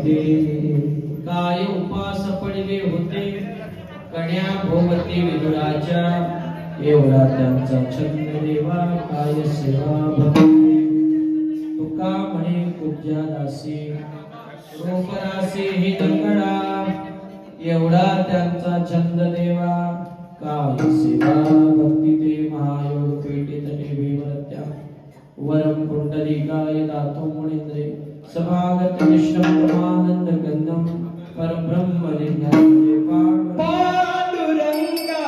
होते काय उपास पडले होते कन्या भोवती विदुराच्या एवढा त्यांचा छंद देवा काय सेवा भक्ती तुका म्हणे कुब्जा दासी रोपरासी हि दंगडा एवढा त्यांचा छंद देवा काय सेवा भक्ती ते महायोग पेटित निवेवर्त्या वरम कुंडलिकाय दातो मुनींद्रे समागत निष्ठम परमानंद गंधम परब्रह्म लिंगाय पांडुरंगा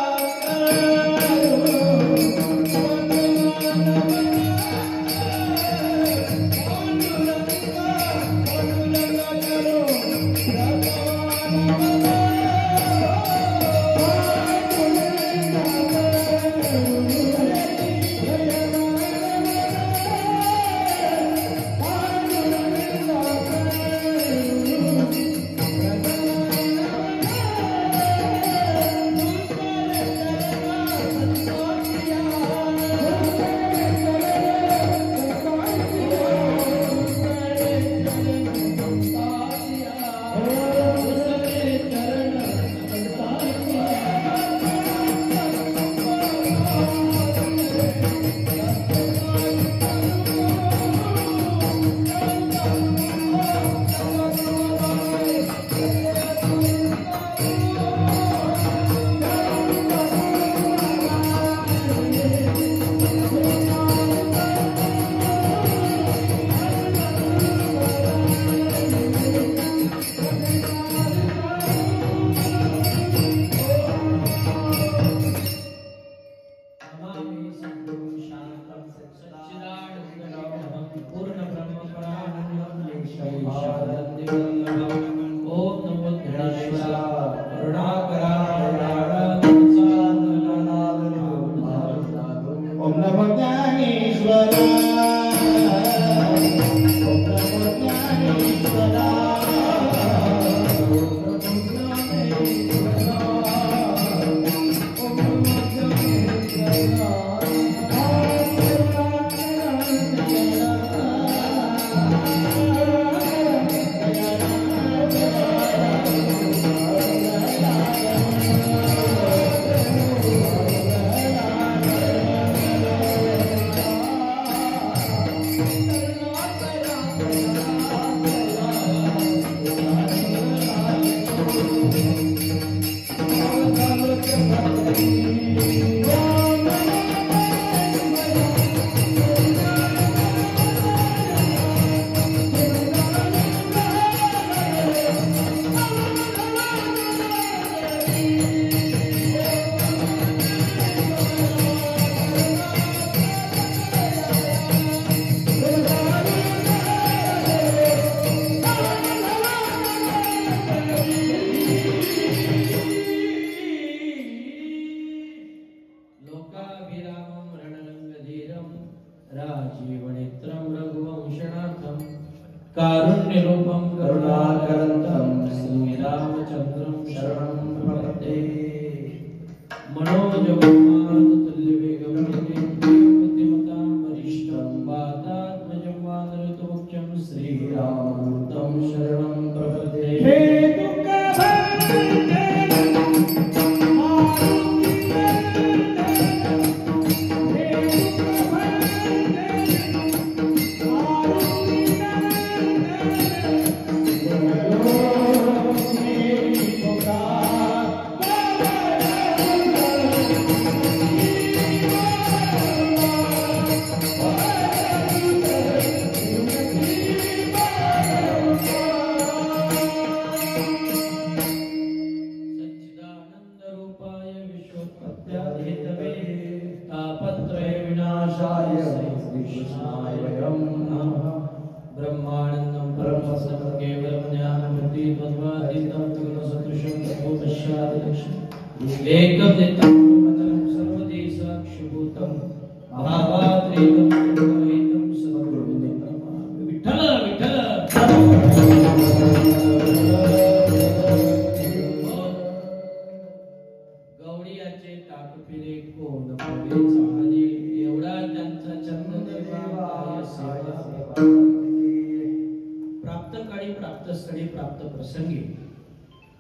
स्थळी प्राप्त प्रसंगी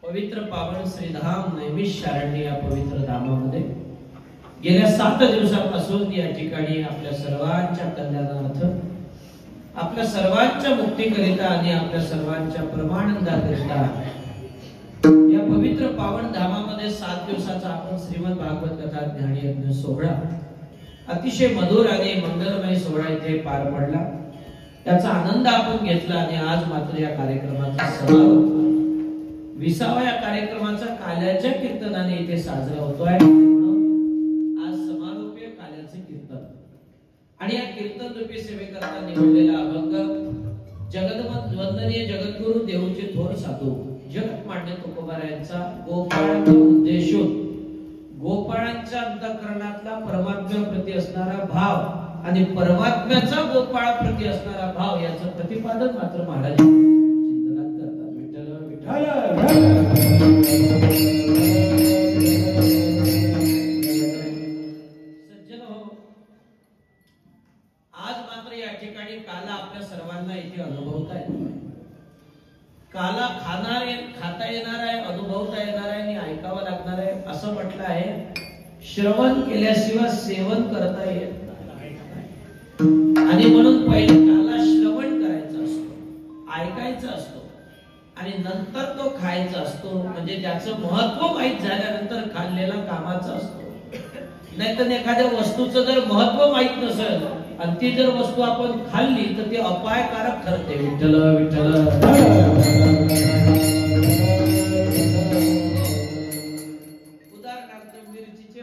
पवित्र पावन श्रीधाम नैमिषारण्य या पवित्र धामामध्ये गेल्या 7 दिवसापासून या ठिकाणी आपल्या सर्वांच्या कल्याणार्थ, आपल्या सर्वांच्या मुक्तीकरिता आणि आपल्या सर्वांच्या परमानंदाकरिता या पवित्र पावन धामामध्ये 7 दिवसाचा आपण श्रीमद भागवत कथा ज्ञान यज्ञ सोहळा अतिशय मधुर आणि मंगलमय सोहळा इथे पार पडला। त्याचा आनंद आपण घेतला आणि आज मात्र या कार्यक्रमाचा समारोप 20व्या या कार्यक्रमाचा काल्याच्या कीर्तनाने इथे साजरा होतोय। आज समारोपीय काल्याचे कीर्तन आणि या कीर्तन रूपी सेवेकरता निवडलेला अभंग वंदनीय जगद्गुरु देऊचे थोर साधू जगतमान्य तुकोबारायांचा गोपाळाचा उद्देशून गोपाळांच्या अंतःकरणातला परमात्म्याप्रती असणारा भाव आणि परमात्म्याचा गोपाळाप्रती असणारा भाव याचं प्रतिपादन मात्र महाराज चिंतनात करतात। विठ्ठल विठ्ठल सज्जन हो, आज मात्र या ठिकाणी काला आपल्या सर्वांना इथे अनुभवता येतो। काला खाता येणार आहे, अनुभवता येणार आहे आणि ऐकावा लागणार आहे। असं म्हटलं आहे, श्रवण केल्याशिवाय सेवन करता येत नाही आणि म्हणून पहिले काला श्रवण करायचा असतो, ऐकायचा असतो आणि नंतर तो खायचा असतो। म्हणजे ज्याचं महत्व माहित झाल्यानंतर खाल्लेला कामाचा असतो। नाहीतर एखाद्या वस्तूचं जर महत्व माहित नसेल आणि ती जर वस्तू आपण खाल्ली तर ती अपायकारक ठरते। विठ्ठल विठ्ठल उदाहरणार्थ मिरचीचे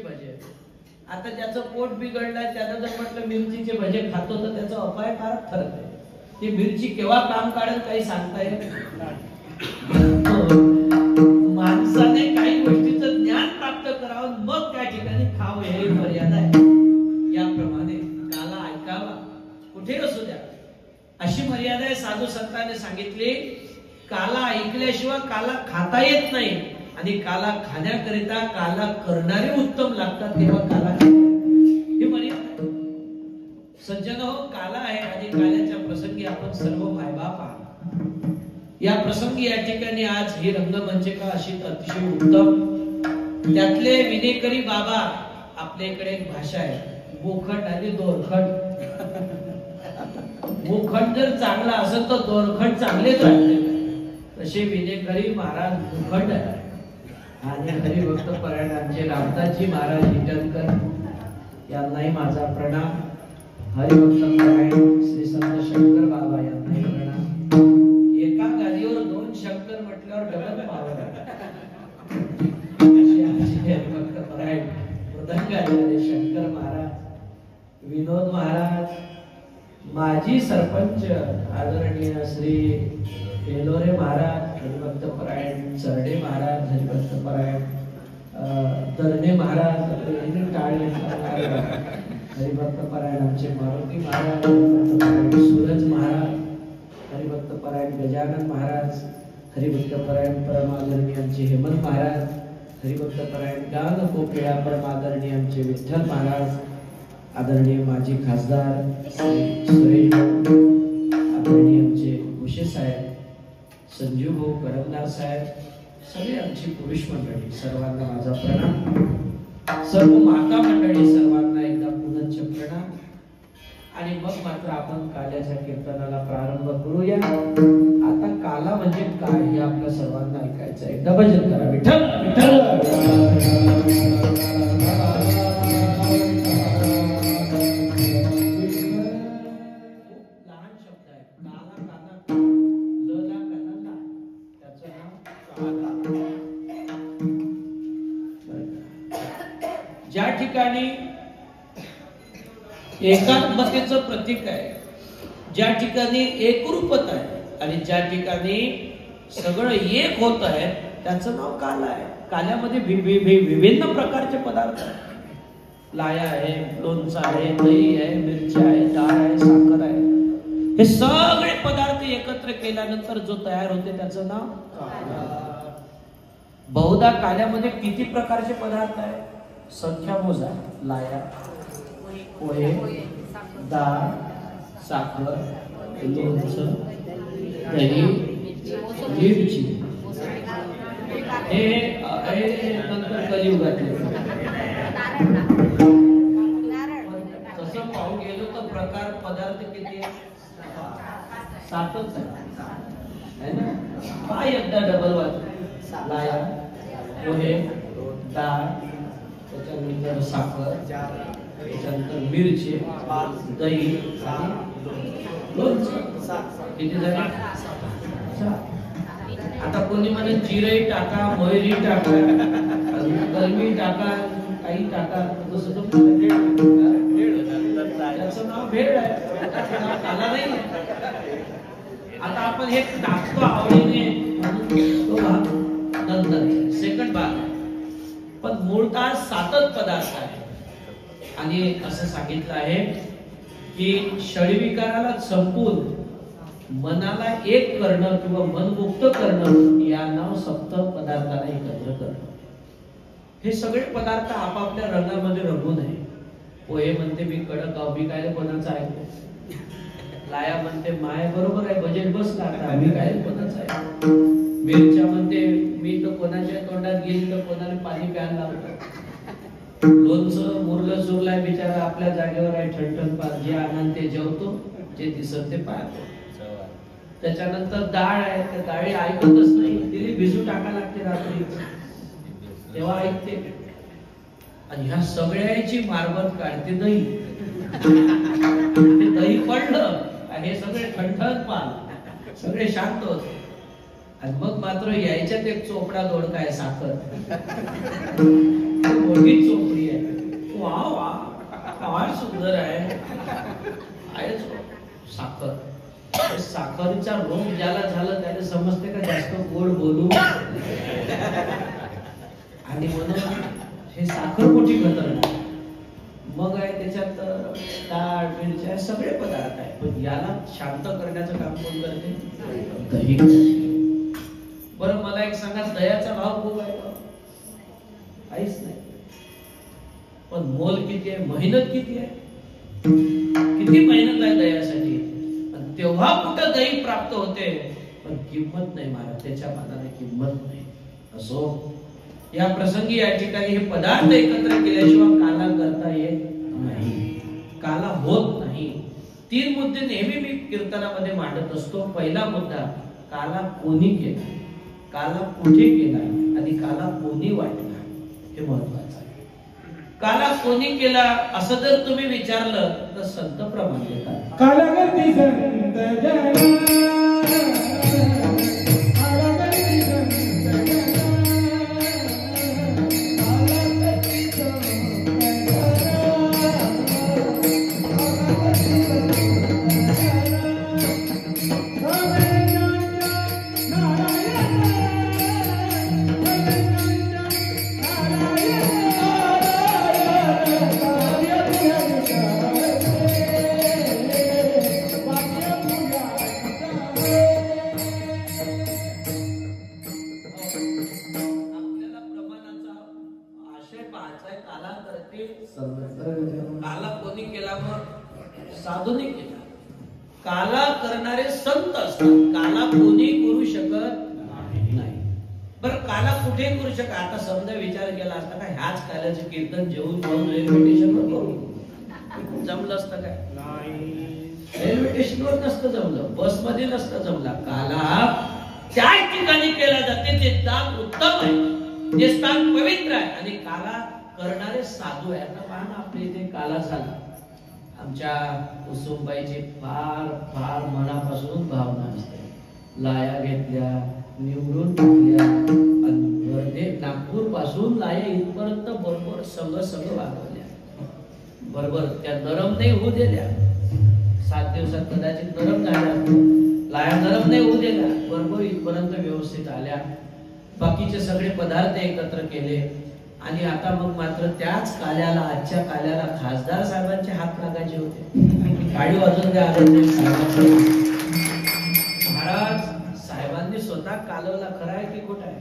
भजे आता ज्याचं पोट बिघडलंय त्यानं जर म्हटलं मिरचीचे भजे खातो तर त्याचं अपायकारक ठरते। ती मिरची केव्हा काम काढेल काही सांगता येत माणसाने काही गोष्टीचं ज्ञान प्राप्त करावं मग त्या ठिकाणी खावं हे मर्यादा आहे। याप्रमाणे काला ऐकावा कुठे असू द्या अशी मर्यादा आहे। साधू संतांनी सांगितली काला ऐकल्याशिवाय काला खाता येत नाही आणि काला खाण्याकरिता काला करणारे उत्तम लागतात तेव्हा काला ही मर्यादा। सज्जन हो, काला आहे आणि काल्याच्या प्रसंगी आपण सर्व मायबाप आहात। या प्रसंगी या ठिकाणी आज ही रंगमंचिका अशी अतिशय उत्तम। त्यातले विनेकरी बाबा आपल्याकडे एक भाषा आहे, बोखंड आणि दोरखंड। बोखंड जर चांगला असेल तर दोरखंड चांगलेच वाटते, तसे विनेकरी महाराज बोखंड आहे। आणि हरिभक्त परायणांचे रामदासजी महाराज हिटनकर यांनाही माझा प्रणाम। हरिभक्त परायण श्री संत शंकर बाबा यांनाही प्रणाम। एका गादीवर 2 शंकर म्हटल्यावर डबल पावर हरिभक्त परायण मृदंगाचार्य शंकर महाराज, विनोद महाराज, माजी सरपंच आदरणीय श्री बेलोरे महाराज, हरिभक्त परायण चरडे महाराज, हरिभक्त परायण दरणे महाराज, टाळे हरिभक्त परायण आमचे मारुती महाराज, हरिभक्त परायण सूरज महाराज, हरिभक्त परायण गजानन महाराज, हरिभक्त परायण परमादरणीय आमचे हेमंत महाराज, हरिभक्त परायण गान कोकिळा परमादरणीय आमचे विठ्ठल महाराज, आदरणीय माजी खासदार सुरेश आदरणीय आमचे भुसे साहेब, संजीव भाऊ करमदार साहेब, सगळे आमची पुरुष मंडळी सर्वांना माझा प्रणाम। सर्व माता मंडळी सर्वांना एकदा पुनश्च प्रणाम। आणि मग मात्र आपण काल्याच्या कीर्तनाला प्रारंभ करूया। आता काला म्हणजे काय हे आपल्या सर्वांना ऐकायचं आहे। एकदा भजन करा विठ्ठल विठ्ठल। लहान शब्द आहे, काला काना लला काना त्याचं नाव काला। ज्या ठिकाणी एकात्मतेचं प्रतीक आहे, ज्या ठिकाणी एकरूपता आहे आणि ज्या ठिकाणी सगळं एक होत आहे त्याचं नाव काला आहे। काल्यामध्ये विभिन्न प्रकारचे पदार्थ आहेत। लाया आहे, लोणचं आहे, दही आहे, मिरची आहे, डाळ आहे, साखर आहे। हे सगळे पदार्थ एकत्र केल्यानंतर जो तयार होते त्याचं नाव काला। बहुधा काल्यामध्ये किती प्रकारचे पदार्थ आहेत संख्या मोजा। लाया, पोहे, डाळ, साखर, लोणचं, दही, मिरची हे नंतर कलियुगातले. तसं पाहू गेलो तर प्रकार पदार्थ किती सातच आहे ना. काय एकदा डबल वाट लाया, पोहे, डाळ, त्याच्यानंतर साखर, त्याच्यानंतर मिरची, दही, लोणचं. किती झाले? आता कोणी म्हणे जिरे टाका, मोहरी टाका, कलमी टाका, काही टाका. त्याचं नाव भेळ आहे, काला नाही. आता आपण हे टाकतो आवडीने, तो भाग नंतर सेकंड भाग. पण मूळतः सातच पदार्थ आहे. आणि असं सांगितलं आहे की षडविकाराला संपून मनाला एक करणं किंवा मनमुक्त करणं या नाव सप्त पदार्थाला एकत्र करणं. हे सगळे पदार्थ आपापल्या रंगामध्ये रंगून आहे. पोहे म्हणते मी कडक गाव, मी काय कोणाचं ऐकतो. लाया म्हणते माय बरोबर आहे, बजेट बसला आता, मी काय कोणाचं आहे. मिरच्या म्हणते मी तर कोणाच्या तोंडात गेली तर कोणाला पाणी प्यायला लावतो. लोणचं मुरलं सुरलाय बिचारा आपल्या जागेवर आहे, ठणठण पाच, जे आनंद ते जेवतो, जे दिसत ते पाहतो. त्याच्यानंतर डाळ आहे, त्या डाळी ऐकतच नाही, तिला भिजू टाका लागते रात्री, तेव्हा ऐकते. आणि ह्या सगळ्याची मारबत काढते दही. दही पडलं हे सगळे ठणठण पाल, सगळे शांत होते. आणि मग मात्र यायच्यात एक चोपडा दोडका आहे, साखर, मोठी चोपडी आहे. वा वा काय सुंदर आहे साखर. साखरीचा रोग ज्याला झालं त्याने समजते का जास्त गोड बोलू. आणि म्हणून हे साखर मोठी खतरनाक. मग आहे त्याच्यात डाळ, मिरच्या, सगळे पदार्थ आहे. पण याला शांत करण्याचं काम कोण करते? दही. बरं मला एक सांगा, दह्याचा भाव खूप आहे का? काहीच नाही. पण मोल किती आहे, मेहनत किती आहे, किती मेहनत आहे दह्यासाठी. तेव्हा कुठं दही प्राप्त होते, पण किंमत नाही महाराज, त्याच्या मानाने किंमत नाही. असो, या प्रसंगी या ठिकाणी हे पदार्थ एकत्र केल्याशिवाय काला करता येत नाही, काला होत नाही. 3 मुद्दे नेहमी मी कीर्तनामध्ये मांडत असतो. पहिला मुद्दा, काला कोणी केला, काला कुठे केला आणि काला कोणी वाटला, हे महत्वाचं आहे. काला कोणी केला असं जर तुम्ही विचारलं तर संत प्रमाण देतात. काला करती संत जन, काला कोणी केला? मग साधूने केला. काला करणारे संत असतात, काला कोणी करू शकत नाही. बरं काला कुठे करू शकत? आता समजा विचार केला असता का ह्याच काल्याचं कीर्तन जेवून जाऊन रेल्वे स्टेशनवर करू जमलं असतं काय? रेल्वे स्टेशनवर नसतं जमलं, बसमध्ये नसतं जमला. काला त्या ठिकाणी केला जाते, ते स्थान उत्तम आहे, ते स्थान पवित्र आहे. आणि काला करणारे साधू आहे. आता पहा ना, आपल्या इथे काला झाला, आमच्या कुसुमबाईची फार फार मनापासून भावना असते. लाया घेतल्या, निवडून टाकल्या, आणि नागपूर पासून लाया इथपर्यंत बरोबर सगळं वागवल्या. बरोबर त्या नरम नाही होऊ दिल्या. 7 दिवसात कदाचित नरम झाल्या, लाया नरम नाही होऊ दिल्या, बरोबर इथपर्यंत व्यवस्थित आल्या. बाकीचे सगळे पदार्थ एकत्र केले. आणि आता मग मात्र त्याच काल्याला, आजच्या काल्याला खासदार साहेबांचे हात लागायचे होते. गाडी वाजून द्या महाराज. साहेबांनी स्वतः कालवला, खरं आहे की खोटं आहे?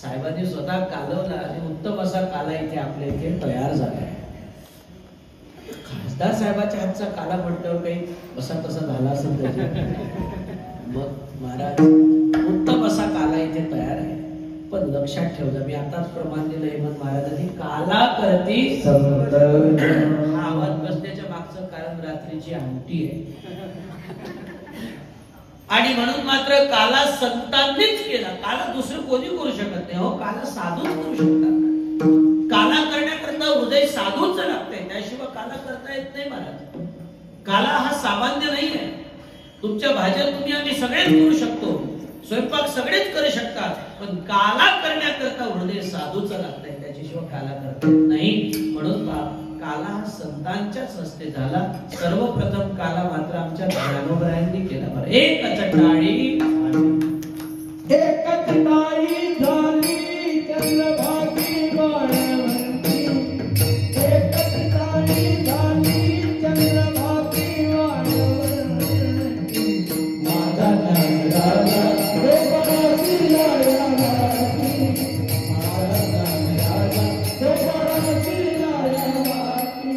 साहेबांनी स्वतः कालवला आणि उत्तम असा काला इथे आपल्या इथे तयार झाला आहे. दादासाहेबाच्या हातचा काला म्हटल्यावर काही असा तसा झाला असेल त्याचे. मग महाराज उत्तम असा काला इथे तयार आहे. पण लक्षात ठेवलं, मी आताच प्रमाण दिलं हेमंत महाराजांनी, काला करती हा आवाज बसण्याच्या मागचं कारण रात्रीची आमटी आहे. आणि म्हणून मात्र काला संतांनीच केला. काला दुसरं कोणी करू शकत नाही. हो, काला साधूच करू शकतात. काला करण्याकरता हृदय साधूच लागतंय, त्याशिवाय काला करता येत नाही महाराज. काला हा सामान्य नाही आहे. तुमच्या भाज्या तुम्ही आम्ही सगळेच करू शकतो, स्वयंपाक सगळेच करू शकतात, पण काला करण्याकरता हृदय साधूच लागतंय, त्याच्याशिवाय काला करता येत नाही. म्हणून काला हा संतांच्याच हस्ते झाला. सर्वप्रथम काला मात्र आमच्या ज्ञानोबरायांनी केला. बरं, एकच टाळी झाली चंद्रभागी वाळवंती, एकच टाळी झाली चंद्रभागी वाळवंती, माझा राजा गोपाळाची लायावाती, माझा राजा गोपाळाची लायावाती,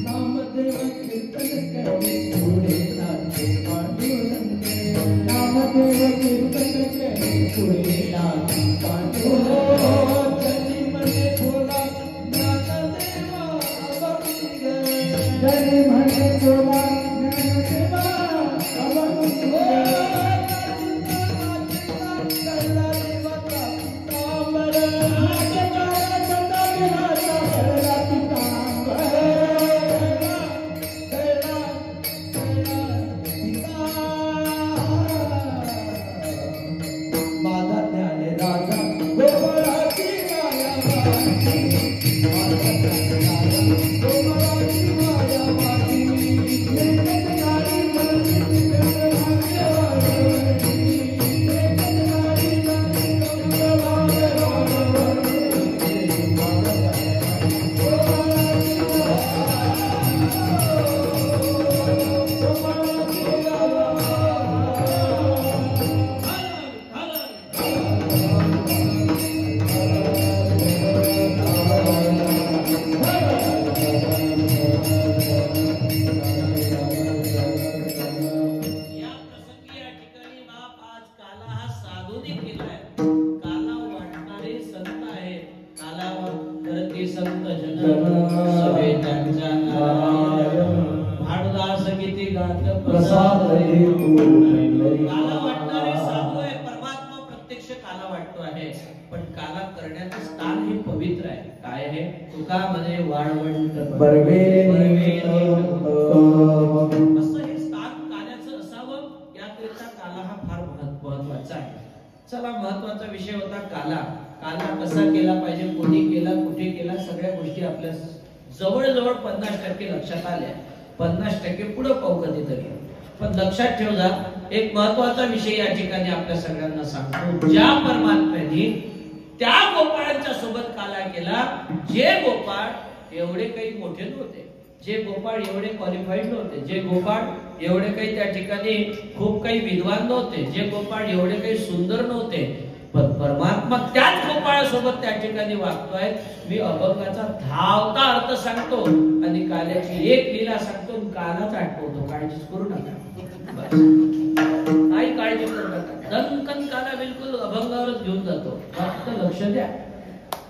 नामदेव कीर्तन करी पुढे नाचे पांडुरंग, नामदेव कीर्तन करी पुढे नाचे पांडुरंग, जनी म्हणे बोला ज्ञानदेवा अवंतिक, जनी म्हणे बोला ज्ञानदेवा अवंतिक, कैला देवाचा पितांबर, जगाचा विनाचा कैला पितांबर, कैला पिता, माझा ज्ञान राजा गोपाळाची मायावाती, माझा ज्ञान राजा गोपाळाची मायावाती, एकच नारी बनली चंद्रभाग्यवाती, एकच नारी बनली चंद्रभाग्यवाती, माझा ज्ञान गोपाळाची चला, महत्वाचा विषय होता काला. काला कसा केला पाहिजे, कोणी केला, कुठे केला, सगळ्या गोष्टी आपल्या जवळजवळ 50% लक्षात आल्या. 50% पुढे पाहू कधीतरी. पण लक्षात ठेव जा, एक महत्वाचा विषय या ठिकाणी आपल्या सगळ्यांना सांगतो. ज्या परमात्म्याने त्या गोपाळांच्या सोबत काला केला, जे गोपाळ एवढे काही मोठे नव्हते, जे गोपाळ एवढे क्वालिफाईड नव्हते, जे गोपाळ एवढे काही त्या ठिकाणी खूप काही विद्वान नव्हते, जे गोपाळ एवढे काही सुंदर नव्हते, पण परमात्मा त्याच गोपाळासोबत त्या ठिकाणी वागतोय. मी अभंगाचा धावता अर्थ सांगतो आणि काल्याची एक लीला सांगतो, कालाच आठवतो. काळजीच करू नका, काही काळजी करू नका. दणकन काला बिलकुल अभंगावरच घेऊन जातो, फक्त लक्ष द्या,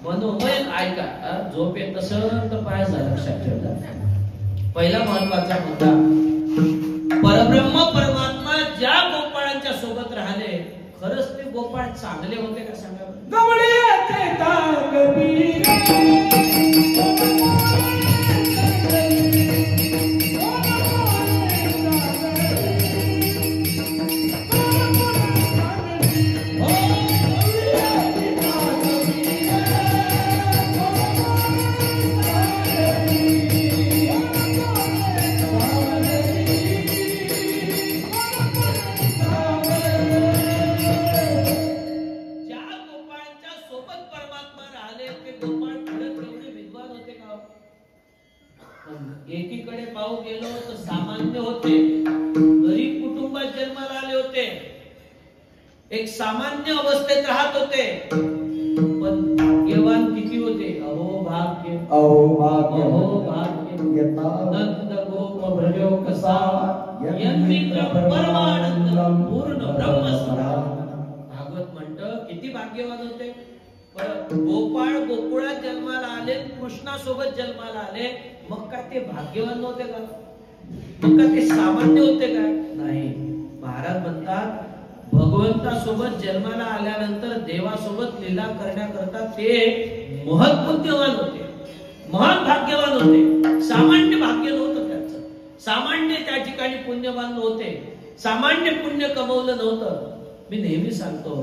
मनोमय ऐका. झोप येत असेल तर पाय जा, लक्षात ठेवा. पहिला महत्वाचा मुद्दा, परब्रह्म परमात्मा ज्या गोपाळांच्या सोबत राहिले, खरंच ते गोपाळ चांगले होते का सांगा. एकीकडे पाहू गेलो तर सामान्य होते, गरीब कुटुंबात जन्माला आले होते, एक सामान्य अवस्थेत राहत होते, पण भाग्यवान किती होते. अहो भाग्य, अहो भाग्य, अहो भाग्य. नंद गोप भजो कसा यन्मित्र परमानंद पूर्ण ब्रह्मस्वरा. भागवत म्हणतं किती भाग्यवान होते. गोपाळ गोकुळात जन्माला आले, कृष्णासोबत जन्माला आले, मग काय ते भाग्यवान नव्हते का? मग काय ते सामान्य होते का? नाही. महाराज म्हणतात भगवंतासोबत जन्माला आल्यानंतर देवासोबत लीला करण्याकरता ते महत्पुण्यवान होते, महान भाग्यवान होते. सामान्य भाग्य नव्हतं त्यांचं. सामान्य त्या ठिकाणी पुण्यवान नव्हते. सामान्य पुण्य कमवलं नव्हतं. मी नेहमी सांगतो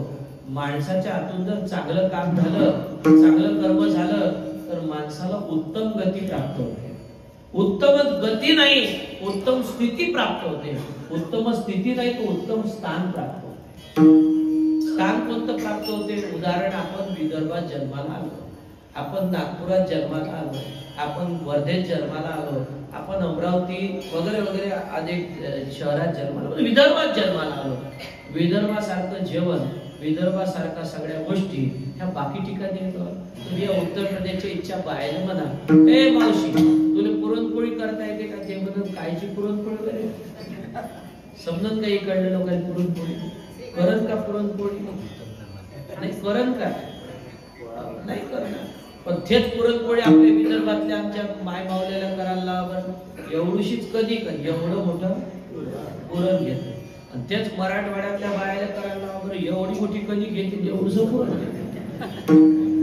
माणसाच्या हातून जर चांगलं काम झालं, चांगलं कर्म झालं तर माणसाला उत्तम गती प्राप्त होते. उत्तम गती नाही, उत्तम स्थिती प्राप्त होते. उत्तम स्थिती नाही तर उत्तम स्थान प्राप्त होते. स्थान कोणतं प्राप्त होते? उदाहरण, आपण विदर्भात जन्माला आलो, आपण नागपुरात जन्माला आलो, आपण वर्धेत जन्माला आलो, आपण अमरावती वगैरे वगैरे अनेक शहरात जन्माला आलो, विदर्भात जन्माला आलो. विदर्भासारखं जेवण, विदर्भासारखा सगळ्या गोष्टी ह्या बाकी ठिकाणी येतो. तुम्ही या उत्तर प्रदेशची इच्छा पाहायला म्हणा, ए मावशी तुला पुरणपोळी करता येते का? ते म्हणून कायची पुरणपोळी वगैरे समजून काही कळलं लोकांनी. पुरणपोळी करण का? पुरणपोळी नाही करण का? नाही करणार. पण तेच पुरणपोळी आपल्या विदर्भातल्या आमच्या माय मावलेल्या करायला लावा. एवढीशीच कधी कधी एवढं मोठं पुरण घेते. आणि तेच मराठवाड्यातल्या बायाला करायला वगैरे एवढी मोठी कधी घेते, एवढंसं पुरण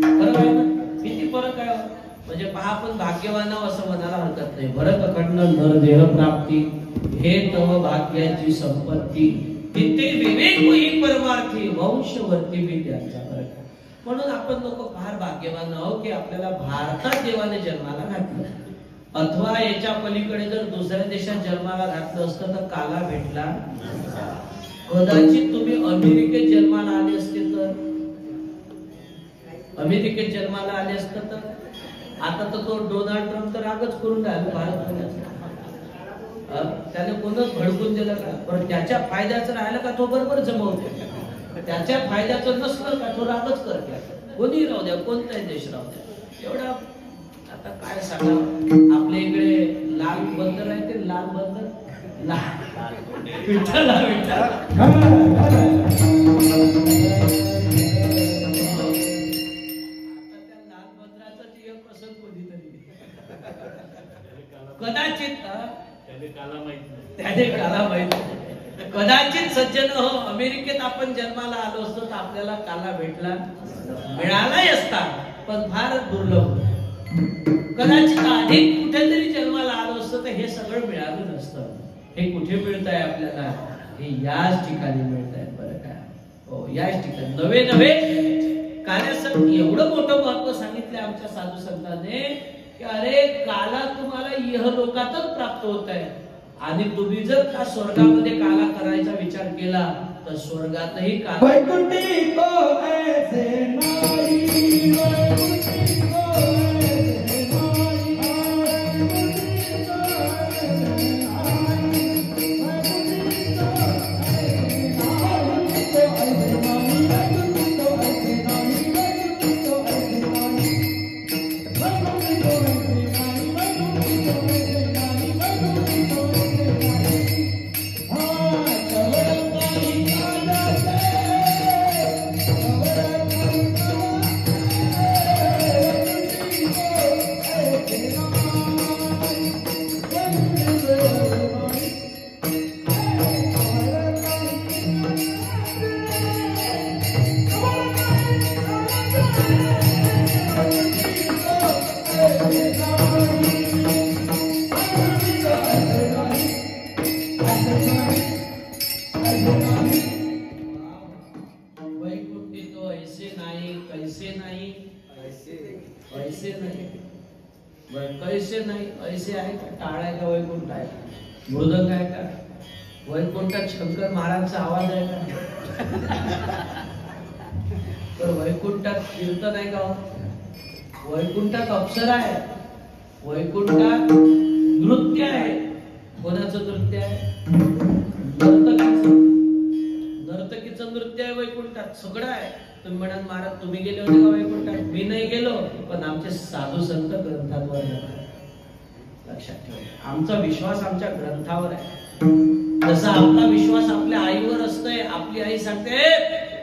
फरक आहे ना? किती फरक आहे. म्हणजे पहा, आपण भाग्यवान असं म्हणायला हरकत नाही. भरत खंड नरदेह प्राप्ती हे तव भाग्याची संपत्ती, तिथे विवेक ही परमार्थी वंशवर्ती मी त्यांचा फरक आहे. म्हणून आपण लोक फार भाग्यवान आहोत की आपल्याला भारतात देवाने जन्माला घातलं. अथवा याच्या पलीकडे जर दुसऱ्या देशात जन्माला घातलं असतं तर काला भेटला. कदाचित तुम्ही अमेरिकेत जन्माला आले असते तर, अमेरिकेत जन्माला आले असतं तर, आता तर तो डोनाल्ड ट्रम्प तर रागच करून राहिला भारत. त्याने कोणच भडकून दिलं का? पण त्याच्या फायद्याचं राहिलं का तो बरोबर जमवते. त्याच्या फायद्याचं नसलं का तो रागच करते. कोणी राहू द्या, कोणताही देश राहू द्या. एवढा आता काय सांगा, आपल्या इकडे लाल बंदर आहे, ते लाल बंदर विठ्ठल कदाचित त्याने काला माहित. कदाचित सज्जन हो, अमेरिकेत आपण जन्माला आलो असतो तर आपल्याला काला भेटला मिळालाही असता, पण फार दुर्लभ. कदाचित अधिक कुठेतरी जन्माला आलो असतो तर हे सगळं मिळालं नसतं. हे कुठे मिळत आहे आपल्याला? हे याच ठिकाणी मिळत आहे. बरं काय? हो, याच ठिकाणी नवे नवे कार्याचं एवढं मोठं महत्व सांगितलं आमच्या साधू संतांनी की अरे काला तुम्हाला इहलोकातच प्राप्त होत आहे. आणि तुम्ही जर का स्वर्गामध्ये काला करायचा विचार केला तर स्वर्गातही काला. वैकुंठी को ऐसे नाही, वैकुंठी को ऐसे कैसे नाही, ऐसे आहे का? टाळ आहे का? वैकुंठ आहे का? मृदंग आहे का? वैकुंठात शंकर महाराजांचा आवाज आहे का? तर वैकुंठात कीर्तन आहे का? वैकुंठात अप्सरा आहे, वैकुंठात नृत्य आहे. कोणाचं नृत्य आहे? नर्तकीचं नृत्य आहे वैकुंठात. सगळं आहे. तुम्ही म्हणाल महाराज तुम्ही गेले होते का वैकुंठात? मी नाही गेलो, पण आमचे साधू संत ग्रंथांवर लक्षात ठेवा, आमचा विश्वास आमच्या ग्रंथावर आहे। जसा आपला विश्वास आपल्या आईवर असतोय, आपली आई सांगते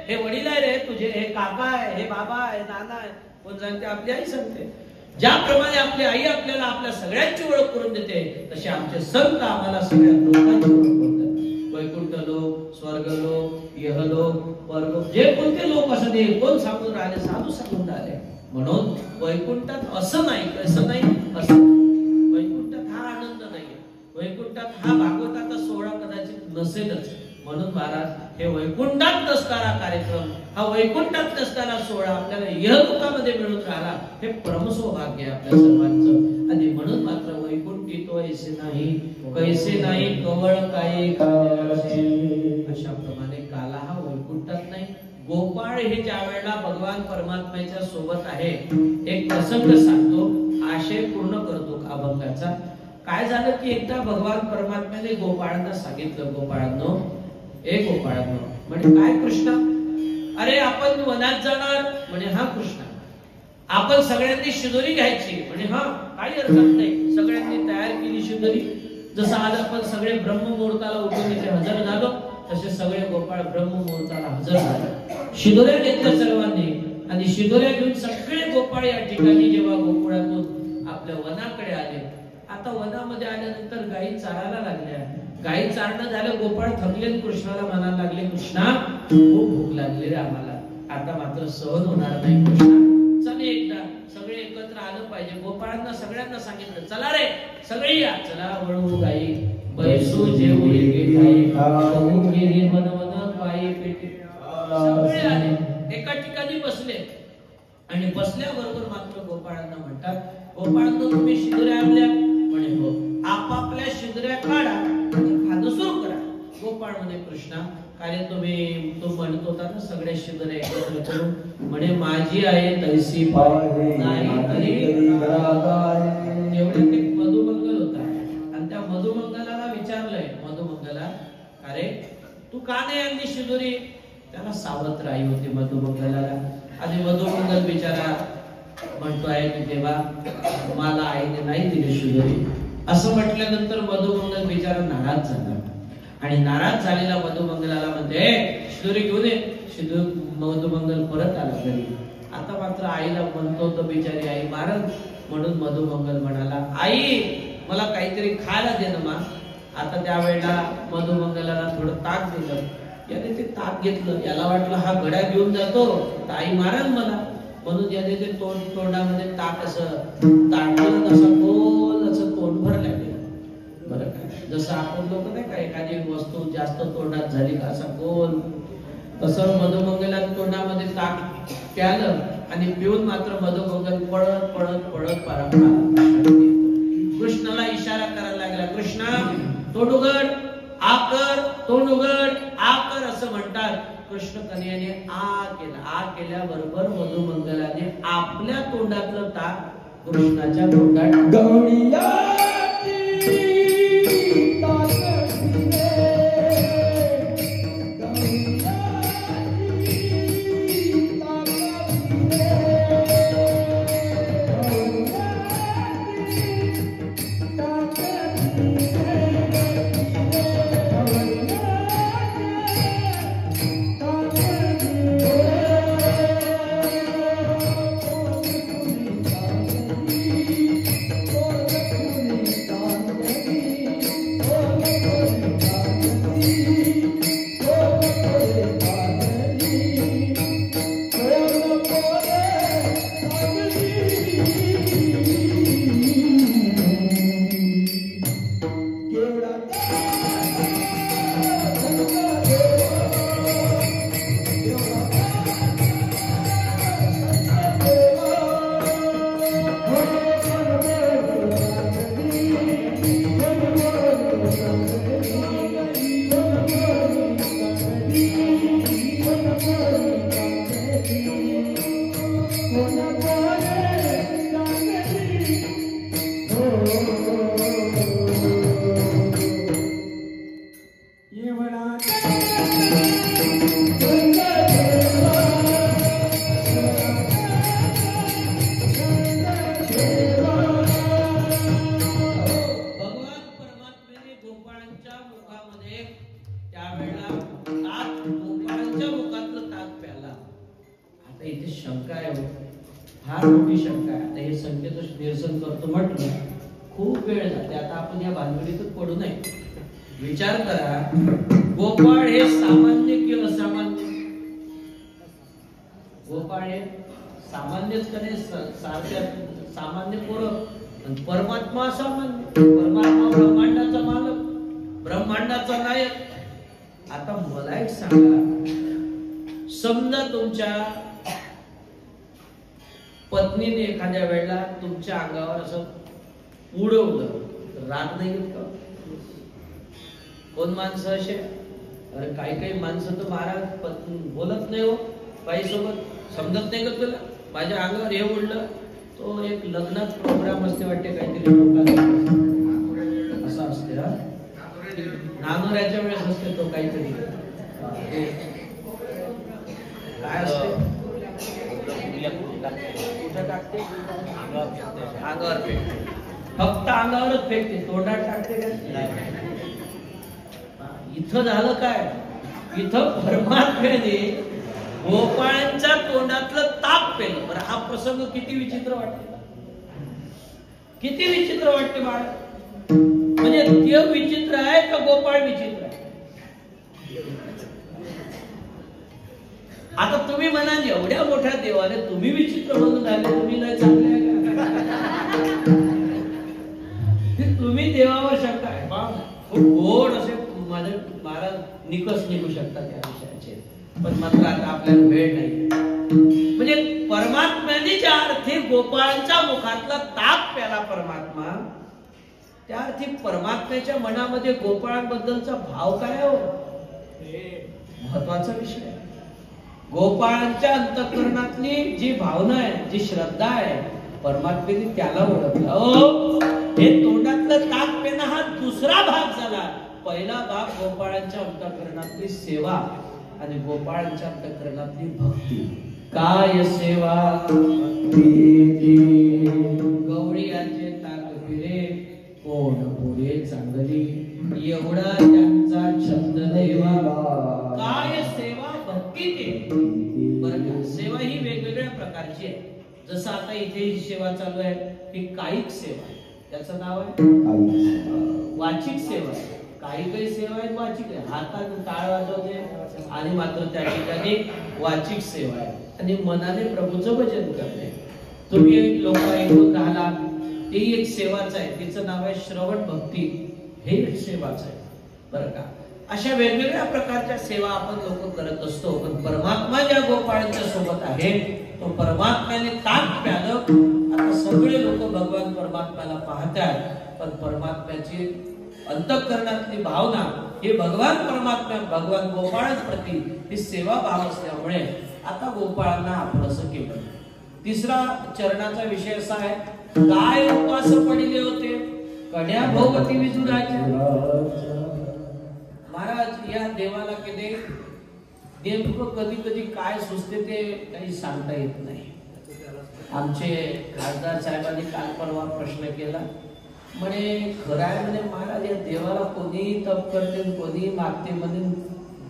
हे वडील आहे रे तुझे, हे काका आहे, हे बाबा आहे, नाना आहे, कोण सांगते? आपली आई सांगते। ज्याप्रमाणे आपली आई आपल्याला आपल्या सगळ्यांची ओळख करून देते, तसे आमचे संत आम्हाला सगळ्या लोकांची ओळख करून देतात। वैकुंठ लोक, स्वर्ग लोक, यहलोक, परलोक, जे कोणते लोक असू दे, कोण सांगून राहिले? साधू सांगून राहिले। म्हणून वैकुंठात असं नाही, कसं नाही, असं वैकुंठात हा आनंद नाहीये, वैकुंठात हा भागवताचा सोहळा कदाचित नसेलच। म्हणून महाराज हे वैकुंठात नसणारा कार्यक्रम, हा वैकुंठात नसणारा सोहळा आपल्याला यहलोकामध्ये मिळून राहिला, हे परमसौभाग्य आहे आपल्या सर्वांचं। आणि म्हणून मात्र वैकुंठी तो ऐसे नाही, कैसे नाही, कवळ काही अशा प्रमाणे काला हा वैकुंठात नाही। गोपाळ हे ज्या वेळेला भगवान परमात्म्याच्या सोबत आहे, एक प्रसंग सांगतो, आशय पूर्ण करतो अभंगाचा। काय झालं की एकदा भगवान परमात्म्याने गोपाळांना सांगितलं, गोपाळांनो, ए गोपाळांनो, म्हणजे काय कृष्णा? अरे आपण वनात जाणार, म्हणे हा कृष्णा। आपण सगळ्यांनी शिदोरी घ्यायची, म्हणे हा, काही हरकत नाही। सगळ्यांनी तयार केली शिदोरी। जसं आज आपण सगळे ब्रह्ममुहूर्ताला उठून इथे हजर झालो, तसे सगळे गोपाळ ब्रह्ममुहूर्ताला हजर झाले। शिदोऱ्या घेतल्या सर्वांनी, आणि शिदोऱ्या घेऊन सगळे गोपाळ या ठिकाणी जेव्हा गोकुळातून आपल्या वनाकडे आले, आता वनामध्ये आल्यानंतर गायी चारायला लागल्या। गायी चारणं झालं, गोपाळ थकले, कृष्णाला म्हणायला लागले, कृष्णा खूप भूक लागली रे आम्हाला, आता मात्र सहन होणार नाही कृष्णा, चल एकदा सगळे एकत्र आलं पाहिजे। गोपाळांना सगळ्यांना सांगितलं, चला रे सगळे या, चला वळू गायी, बैसू जेवू गायी, खाऊ केली मन मन पायी पेटी। सगळे आले, एका ठिकाणी बसले, आणि बसल्याबरोबर मात्र गोपाळांना म्हणतात, गोपाळांना तुम्ही शिदोऱ्या आणल्या? म्हणे हो। आपापल्या शिदोऱ्या काढा आणि खाणं सुरू करा। गोपाळ म्हणे, कृष्णा काय तो म्हणत होता ना सगळे शिदोऱ्या एकत्र करून, म्हणे माझी आहे तैसी पाय नाही तरी एवढे ते मधुमंगल होता, आणि त्या मधुमंगलाला विचारलंय, मधुमंगला अरे तू का नाही आणली शिदोरी? त्याला सावत्र आई होती मधुमंगलाला, आणि मधुमंगल बिचारा म्हणतोय की देवा मला आईने नाही दिली शिदोरी। असं म्हटल्यानंतर मधुमंगल बिचारा नाराज झाला, आणि नाराज झालेला मधुमंगलाला म्हणते शिदोरी घेऊन ये। मधुमंगल परत आला घरी। आता मात्र आईला म्हणतो तो बिचारी आई मारल, म्हणून मधुमंगल म्हणाला, आई मला काहीतरी खायला दे ना मा। आता त्यावेळेला मधुमंगलाला थोडं ताक दिलं, याने ते ताक घेतलं, याला वाटलं हा घड्या घेऊन जातो तर आई मारल मला, म्हणून याने ते तोंडामध्ये ताक असं ताटलं, असं गोल असं तोंड भरलं गेलं। बरं का, जसं आपण लोक नाही का एखादी वस्तू जास्त तोंडात झाली का असा गोल, तसं मधुमंगलात तोंडामध्ये ताक प्यालं, आणि पिऊन मात्र मधुमंगल पळत पळत पळत कृष्णाला इशारा करायला लागला, कृष्णा तोंड उघड, आकर, तोंड उघड, आकर असं म्हणतात। कृष्ण कन्याने आ केला, आ केल्याबरोबर मधुमंगलाने आपल्या तोंडातलं ताक कृष्णाच्या तोंडात गवळीला शंका आहे हो, फार मोठी शंका आहे. आता हे संख्येचं निरसन करतो म्हटलं खूप वेळ जाते. आता आपण या भानगडीतच पडू नये. विचार करा, गोपाळ हे सामान्य की असामान्य? गोपाळ हे सामान्यच कने सारख्या सामान्य पोरं. परमात्मा असामान्य. परमात्मा ब्रह्मांडाचा मालक, ब्रह्मांडाचा नायक. आता मला एक सांगा, समजा तुमच्या पत्नीने एखाद्या वेळेला तुमच्या अंगावर असं उडवलं, राग नाही येत का? कोण माणसं असे? अरे काही काही माणसं तर महाराज बोलत नाही हो बाईसोबत. समजत नाही का तुला माझ्या अंगावर हे उडलं? तो एक लग्नात प्रोग्राम असते वाटते काहीतरी लोकांना असं असते. हा नानोऱ्याच्या वेळेस असते तो काहीतरी. काय असते? कुठं टाकते? अंगावर फेकते. फक्त अंगावरच फेकते, तोंडात टाकते का? इथं झालं काय? इथं परमात्म्याने गोपाळांच्या तोंडातलं ताप पेलं. बरं, हा प्रसंग किती विचित्र वाटते, किती विचित्र वाटते बाळ. म्हणजे देव विचित्र आहे का गोपाळ विचित्र आहे? आता तुम्ही म्हणाल एवढ्या मोठ्या देवाने तुम्ही विचित्र म्हणून झाले, तुम्ही नाही चांगले आहे का? तुम्ही देवावर शंका आहे बा. खूप गोड असे माझे महाराज निकष निघू शकतात या विषयाचे, पण मात्र आता आपल्याला वेळ नाही. म्हणजे परमात्म्याने ज्या अर्थी गोपाळांच्या मुखातला ताप प्याला परमात्मा, त्या अर्थी परमात्म्याच्या मनामध्ये गोपाळांबद्दलचा भाव काय हो, महत्वाचा विषय. गोपाळांच्या अंतःकरणातली जी भावना आहे, जी श्रद्धा आहे, परमात्म्याने त्याला ओळखलं. हे तोंडातलं ताप पेना हा दुसरा भाग झाला. पहिला भाग गोपाळांच्या अंतःकरणातली सेवा आणि गोपाळांच्या अंतःकरणातली भक्ती. काय सेवा गवळी यांचे ताक फिरे, कोण पुरे चांगली, एवढा त्यांचा छंद देवा. काय सेवा भक्ती ते. बरं का, सेवा ही वेगवेगळ्या प्रकारची आहे. जसं आता इथे ही सेवा चालू आहे, ही कायिक सेवा आहे, त्याचं नाव आहे वाचिक सेवा आहे. काही काही सेवा आहेत वाचिक आहे, हातात टाळ वाजवते, आणि मात्र त्या ठिकाणी वाचिक सेवा आहे. आणि मनाने प्रभूचं भजन करणे. तुम्ही लोक ऐकून राहिला, ती एक सेवाच आहे. तिचं नाव आहे श्रवण भक्ती. हे एक सेवाच आहे. बरं का, अशा वेगवेगळ्या प्रकारच्या सेवा आपण लोक करत असतो. पण परमात्मा ज्या गोपाळांच्या सोबत आहे, तो परमात्म्याने ताक प्यालं. आता सगळे लोक भगवान परमात्म्याला पाहतात, पण परमात्म्याची अंतःकरणातली भावना हे भगवान परमात्मा, भगवान गोपाळांप्रती ही सेवा भाव असल्यामुळे आता गोपाळांना आपलंसं केलं. तिसरा चरणाचा विषय असा आहे, काय उपवास पडिले होते कड्या भोवती विजुराच्या. महाराज या देवाला कधी नेमकं कधी कधी काय सुचते ते काही सांगता येत नाही. आमचे खासदार साहेबांनी काल परवा प्रश्न केला, म्हणे खरं आहे म्हणे महाराज, या देवाला कोणी तप करते, कोणी मागते, म्हणे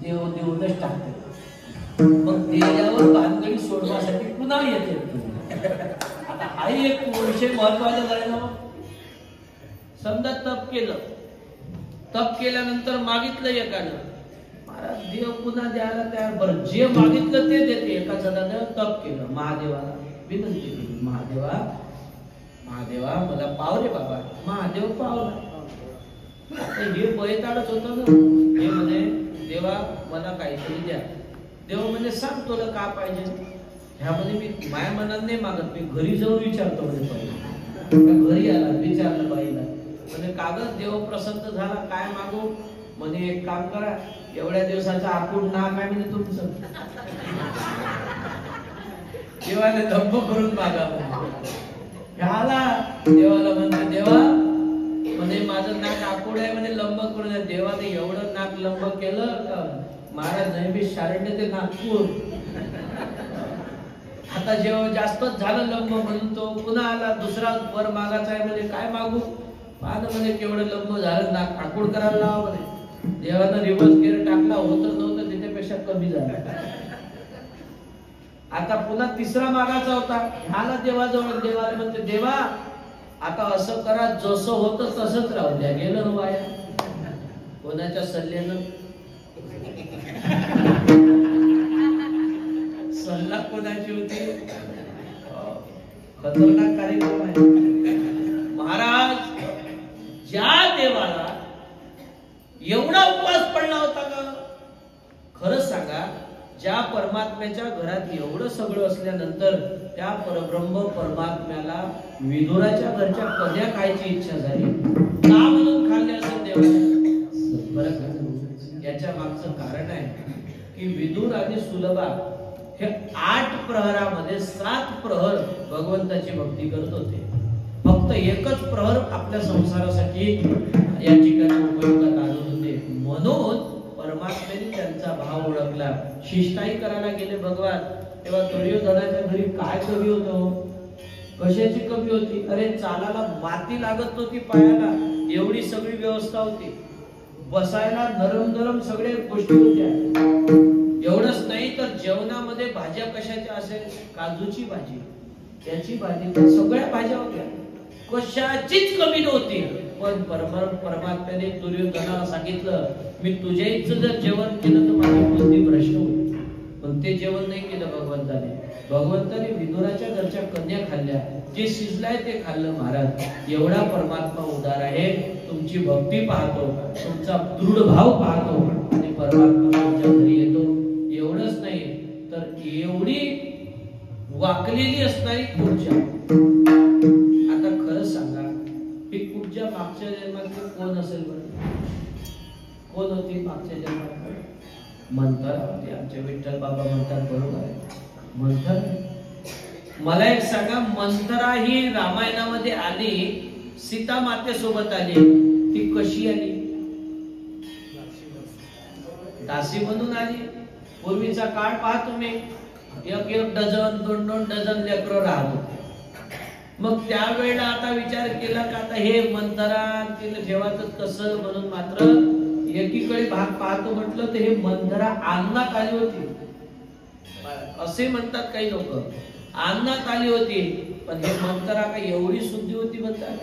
देव देऊनच टाकते, मग देवावर भानगडी सोडण्यासाठी पुन्हा येते. आता हाही एक विषय महत्वाचा झाला. समजा तप केलं, तप केल्यानंतर मागितलं एकानं, महाराज देव पुन्हा द्यायला तयार. बरं, जे मागितलं ते देते. एका जणानं तप केलं, महादेवाला विनंती केली, महादेवा महादेवा मला पाव रे बाबा. महादेव पावला. हे बैताडच होतं ना. हे म्हणे देवा मला काहीतरी द्या. देव म्हणजे सांग तुला का पाहिजे. ह्यामध्ये मी माया मनात नाही मागत, मी घरी जाऊन विचारतो. म्हणजे पहिले घरी आला, विचारलं बाईला, म्हणजे कागद देव प्रसन्न झाला, काय मागू. म्हणे एक काम करा, एवढ्या दिवसाचा आपूड नाक आहे म्हणजे तुमचं, देवाला धब्ब करून मागा. आला देवाला, म्हणते देवा म्हणजे माझं नाक आपूड आहे, म्हणजे लंब करून. देवाने एवढं नाक लंब केलं का महाराज नेहमी शारण्य ते नागपूर. आता जेव्हा जास्तच झालं लंब, म्हणून तो पुन्हा आला, दुसरा वर मागायचा आहे. म्हणजे काय मागू. पाहणं म्हणजे केवढं लंब झालं, नाक आपूड करायला लावा. म्हणे देवानं रिव्हर्स गिअर टाकला, होतं नव्हतं त्याच्यापेक्षा कमी झालं. आता पुन्हा तिसरा मागायचा होता, ह्याला देवाजवळ. देवाला म्हणते, देवा आता असं करा, जसं होतं तसंच राहू द्या. गेलं ना वाया. कोणाच्या सल्ल्यानं? सल्ला कोणाची होती? खतरनाक कार्यक्रम आहे महाराज. ज्या देवाला एवढा उपवास पडला होता का? खरं सांगा, ज्या परमात्म्याच्या घरात एवढं सगळं असल्यानंतर त्या परब्रह्म परमात्म्याला विदुराच्या घरच्या कन्या खायची इच्छा झाली का म्हणून खाल्ले असेल देवाने? बरं का, याच्या मागचं कारण आहे की विदुर आणि सुलभा हे 8 प्रहरामध्ये 7 प्रहर भगवंताची भक्ती करत होते. फक्त एकच प्रहर आपल्या संसारासाठी या ठिकाणी उपयोगात आणत होते. म्हणून परमात्म्याने त्यांचा भाव ओळखला. शिष्टाई करायला गेले भगवान, तेव्हा दुर्योधनाच्या घरी काय कमी होतं? कशाची कमी होती? अरे चालायला माती लागत नव्हती पायाला, एवढी सगळी व्यवस्था होती. बसायला नरम नरम सगळे गोष्टी होत्या. एवढंच नाही तर जेवणामध्ये भाज्या कशाच्या असेल? काजूची भाजी, त्याची भाजी, सगळ्या भाज्या होत्या, कशाचीच कमी नव्हती. पण परमात्म्याने दुर्योधनाला सांगितलं, मी तुझ्या इच्छेचं जर जेवण केलं तर माझी बुद्धी भ्रष्ट होईल. पण ते जेवण नाही केलं भगवंताने. भगवंताने विदुराच्या घरच्या कन्या खाल्ल्या, जे शिजलाय ते खाल्लं. महाराज, एवढा परमात्मा उदार आहे. तुमची भक्ती पाहतो, तुमचा दृढ भाव पाहतो आणि परमात्मा तुमच्या घरी येतो. एवढंच नाही तर एवढी वाकलेली असणारी कुब्जा. आता खरं सांगा, ही कुब्जा मागच्या जन्मात कोण असेल बरं? कोण होती मागच्या जन्मात? मंथरा होती. आमचे विठ्ठल बाबा म्हणतात, बरोबर आहे, मंथरा. मला एक सांगा, मंथरा ही रामायणामध्ये आली, सीता मातेसोबत आली, ती कशी आली? दासी म्हणून आली. पूर्वीचा काळ पहा तुम्ही, 1-1 डझन 2-2 डझन लेकरं राहत होते. मग त्यावेळेला आता विचार केला का आता हे मंथरा तिला ठेवायचं कसं, म्हणून मात्र एकीकडे भाग पाहतो म्हटलं तर हे मंथरा अन्नात आली होती असे म्हणतात काही लोक. अन्नात आली होती, पण हे मंथरा काय एवढी शुद्धी होती म्हणतात?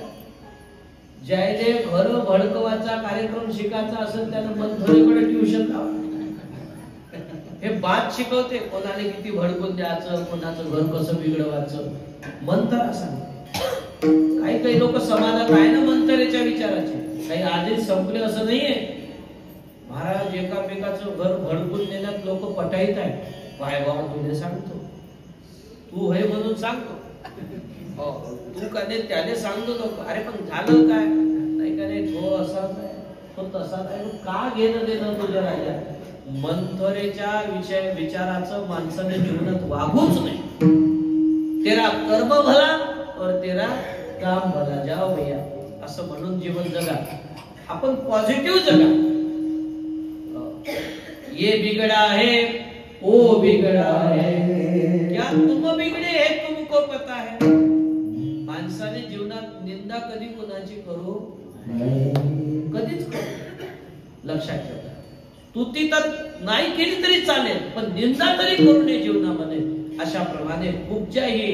ज्याले घर भडकवाचा कार्यक्रम शिकायचा असेल त्यानं मंथरेकडे ट्युशन लावा. हे बात शिकवते, कोणाला किती भडकून द्यायचं, कोणाचं घर कसं बिघडवायचं. मंथरा सांगते. काही लोक समाजात आहे ना मंथरेच्या विचाराचे, काही आधीच संपले असं नाहीये. महाराज, एकामेकाचं घर भडकून देण्यात लोक पटाईत आहेत. काय बाबा तुला सांगतो, तू हे म्हणून सांगतो, तू का नाही त्याने सांगतो लोक. अरे पण झालं काय? नाही का नाही, तो असाच आहे, तो तसाच आहे. का घेणं देणं तुझ्या राजा? मंथरेच्या विचाराचं माणसाने जीवनात वागूच नाही. तेरा कर्म भला और तेरा काम भला, जाओ भैया असं म्हणून जीवन जगा. आपण पॉझिटिव्ह जगा. ये बिगड़ा है, वो बिगड़ा है, क्या तुम बिगड़े है तुमको पता है. माणसाने जीवनात निंदा कधी कोणाची करू कधीच करू. लक्षात ठेवा. स्तुती तर नाही केली तरी चालेल, पण निंदा तरी करू नये जीवनामध्ये. अशा प्रमाणे कुब्जा ही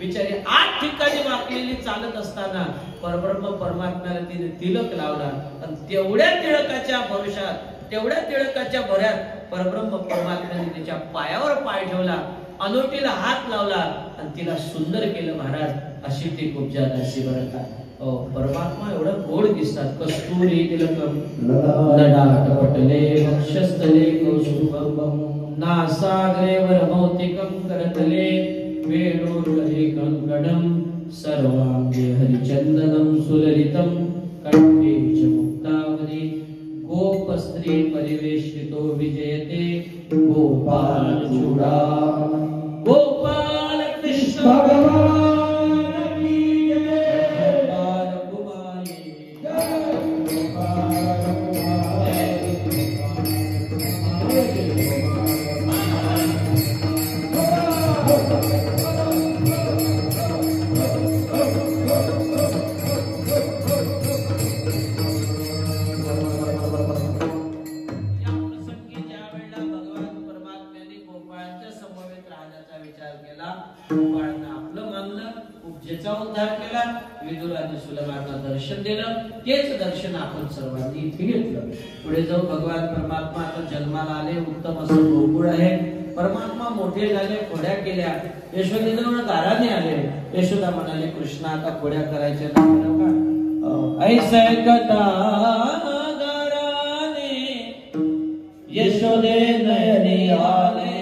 बिचारी 8 ठिकाणी वाकलेली चालत असताना परब्रह्म परमात्म्याला तिने तिलक लावला. आणि तेवढ्या तिळकाच्या भरोशात, तेवढ्या तिळकाच्या भऱ्यात परब्रह्म परमात्म्याने तिच्या पायावर पाय ठेवला, अनोटीला हात लावला आणि तिला सुंदर केलं. महाराज, अशी ती कुब्जा दासी बरं का. परमात्मा एवढं गोड दिसतात. कस्तुरी तिलकम ललाट पटले वक्षस्थले कौस्तुभम नासाग्रे वरमौक्तिकं करतले वेणुर्गले कंकणं सर्वांगे हरिचंदनं सुललितं कंठे च मुक्तावली गोपस्त्री परिवेष्टितो विजयते गोपाल चूड़ा. गोपाल कृष्ण भगवान लंकेचा उद्धार केला, विदुराने सुलभांना दर्शन दिलं, तेच दर्शन आपण सर्वांनी इथे घेतलं. पुढे जाऊन भगवान परमात्मा आता जन्माला आले, उत्तम असं गोकुळ आहे. परमात्मा मोठे झाले, खोड्या केल्या, यशोदेजवळ गाराने आले. यशोदा म्हणाले, कृष्णा आता खोड्या करायच्या नाही का? ऐसे कथा गाराने यशोदे नयनी आले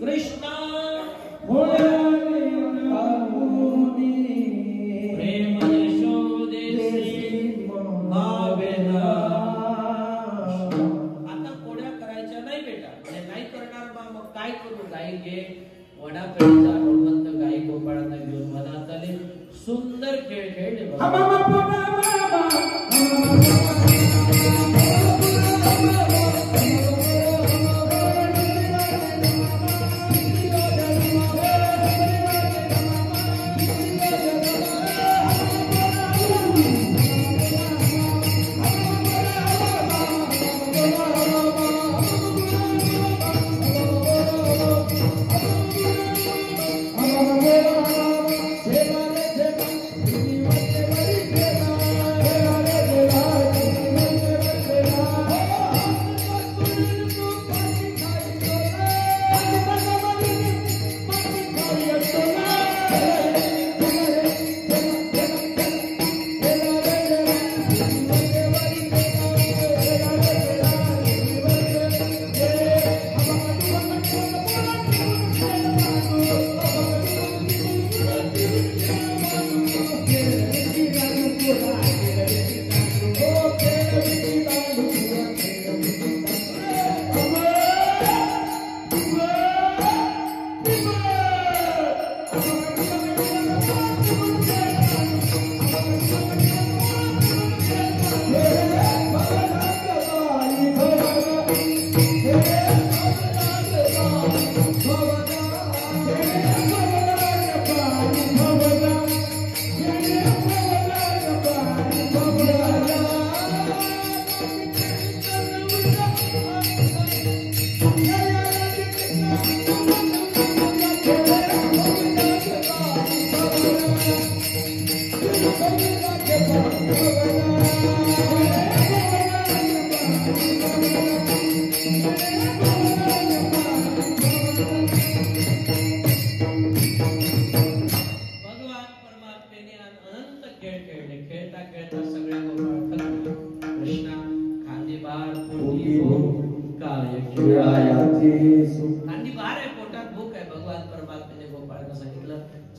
कृष्णा प्रेम यशोदेसी भावेना. आता खोड्या करायच्या नाही बेटा, नाही करणार बा, मग काय करू? गाई घे, वडाकडीचा हनुमंत गाई गोपाळांना घेऊन वनात आले. सुंदर खेळ खेळले.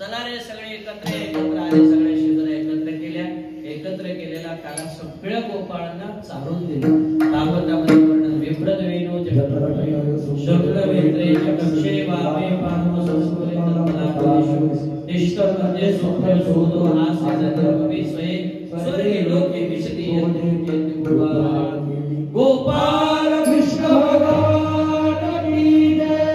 चला रे सगळे एकत्र आले, सगळे शिदोऱ्या एकत्र केल्या. एकत्र केलेला काला सगळ्या गोपाळांना चालून दिलं. भागवतामध्ये वर्णन विप्रद वेणू जगत शुक्ल वेत्रे कक्षे वामे पानव संस्कृते तत्नादेशु इष्ट म्हणजे सुख शोधो हास्य जगवे स्वये स्वर्गे लोके विशती यते गोपाल कृष्ण भगवान की जय.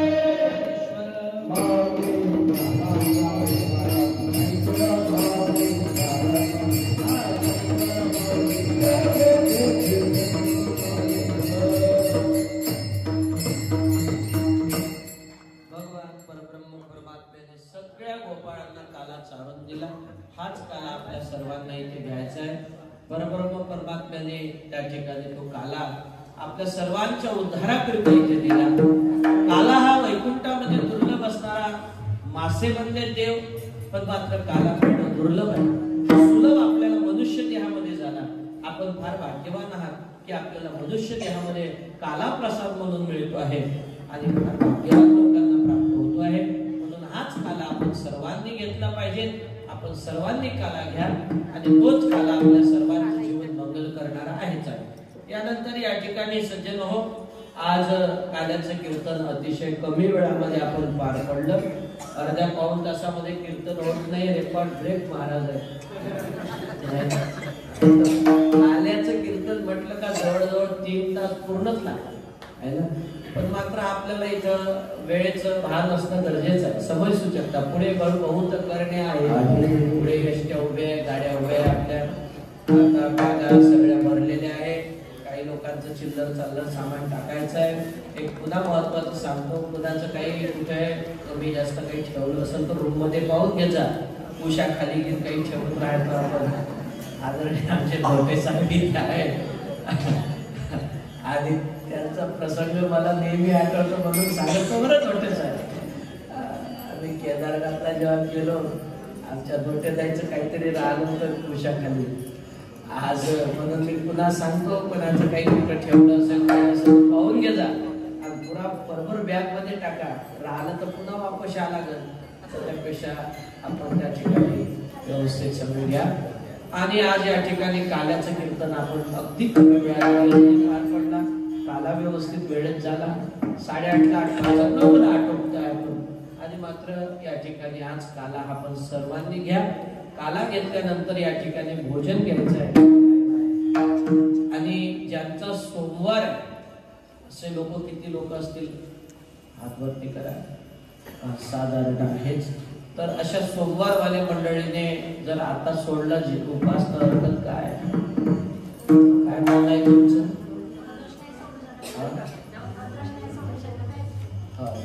हाच काला आपल्या सर्वांना इथे घ्यायचा आहे. परब्रह्म परमात्म्याने त्या ठिकाणी तो काला आपल्या सर्वांच्या उद्धाराकरिता इथे दिला. काला हा वैकुंठामध्ये दुर्लभ असणारा मासे बनले देव, पण मात्र काला मिळणं दुर्लभ आहे. सुलभ आपल्याला मनुष्य देहामध्ये झाला. आपण फार भाग्यवान आहात की आपल्याला मनुष्य देहामध्ये काला प्रसाद म्हणून मिळतो आहे आणि फार भाग्यवान लोकांना प्राप्त होतो आहे. म्हणून हाच काला आपण सर्वांनी घेतला पाहिजे. आपण सर्वांनी काला घ्या आणि तोच काला आपल्या सर्वांचे जीवन मंगल करणारा आहेच आहे. यानंतर या ठिकाणी सज्जन हो, आज काल्याचं कीर्तन अतिशय कमी वेळामध्ये आपण पार पडलं. अर्ध्या पाऊण तासामध्ये कीर्तन होत नाही. रेकॉर्ड ब्रेक महाराज आहे. काल्याचं कीर्तन म्हटलं का जवळजवळ 3 तास पूर्णच लागतात, पण मात्र आपल्याला इथं वेळेचं भान असणं गरजेचं आहे. समज सूचकता पुढे बहुत करणे आहे. पुढे एसट्या उभ्या, गाड्या उभ्या, आपल्या सगळ्या भरलेल्या आहे. काही लोकांचं चिल्लर चाललर सामान टाकायचं आहे. एक पुन्हा महत्वाचं सांगतो, कुणाचं काही कुठे कमी जास्त काही ठेवलं असेल तर रूम मध्ये पाहून घे जा. उशा खाली घेऊन काही ठेवून राहायचं आपण आदरणीय आमचे मोठे साहेब आहे आणि त्यांचा प्रसंग मला नेहमी आठवतो म्हणून सांगतो बरं मोठे साहेब. आम्ही केदारनाथला जेव्हा गेलो आमच्या मोठे जायचं काहीतरी राहिलं होतं उशाखाली. आज म्हणून मी पुन्हा सांगतो, कोणाचं काही कुठं ठेवलं असेल काय असेल पाहून घे जा आणि पुरा बरोबर बॅग मध्ये टाका. राहिलं तर पुन्हा वापस या लागेल. त्यापेक्षा आपण त्या ठिकाणी व्यवस्थित समजून घ्या. आणि आज या ठिकाणी काल्याचं कीर्तन आपण अगदी कमी वेळात पार पडला. काला व्यवस्थित वेळेत झाला. 8:30ला 8:09ला आटोपतोय आपण. आणि मात्र या ठिकाणी आज काला आपण सर्वांनी घ्या. काला घेतल्यानंतर या ठिकाणी भोजन घ्यायचं आहे. आणि ज्यांचा सोमवार असे लोक किती लोक असतील हातवरती करा, साधारण आहेच. तर अशा सोमवारवाल्या मंडळीने जर आता सोडला जे उपास तर हरकत काय म्हणणं आहे तुमचं?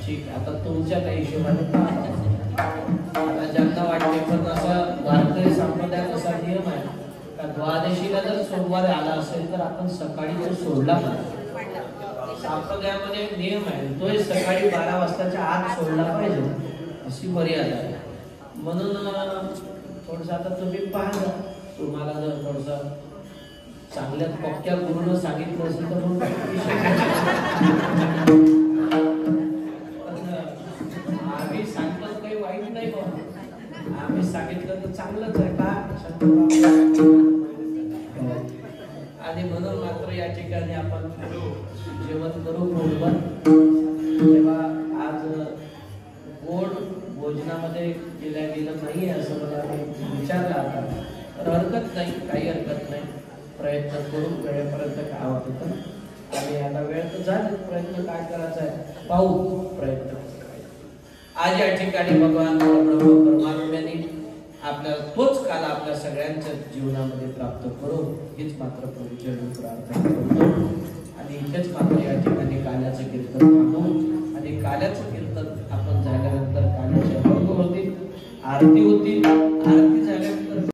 ठीक आहे, आता तुमच्या काही हिशोबाने आता ज्यांना वाटते. पण असा वारकरी संप्रदायात असा नियम आहे का द्वादशीला जर सोमवार आला असेल तर आपण सकाळी तो सोडला पाहिजे. संप्रदायामध्ये नियम आहे, तो सकाळी 12 वाजताच्या आत सोडला पाहिजे अशी मर्यादा आहे. म्हणून थोडस आता तुम्ही पाहा, तुम्हाला जर थोडस चांगल्या पक्क्या गुरुनं सांगितलं असेल तर मग आम्ही सांगतो काही वाईट नाही बाबा. आम्ही सांगितलं तर चांगलंच आहे का. आणि म्हणून मात्र या ठिकाणी आपण जेवण करू बरोबर. तेव्हा आज गोड भोजनामध्ये गेलं नाही असं मला विचारलं आता, तर हरकत नाही, काही हरकत नाही. प्रयत्न करू वेळेपर्यंत खावं होतं. आणि आता वेळ तर झाली, प्रयत्न काय करायचा आहे पाहू, प्रयत्न. आज या ठिकाणी भगवान परमात्म्याने आपल्याला तोच काल आपल्या सगळ्यांच्या जीवनामध्ये प्राप्त करू हीच मात्र पूर्ण प्रार्थना करतो. आणि इथेच मात्र या ठिकाणी काल्याचं कीर्तन थांबवू. आणि काल्याचं कीर्तन आपण झाल्यानंतर काल्याचे भंग होतील, आरती होतील.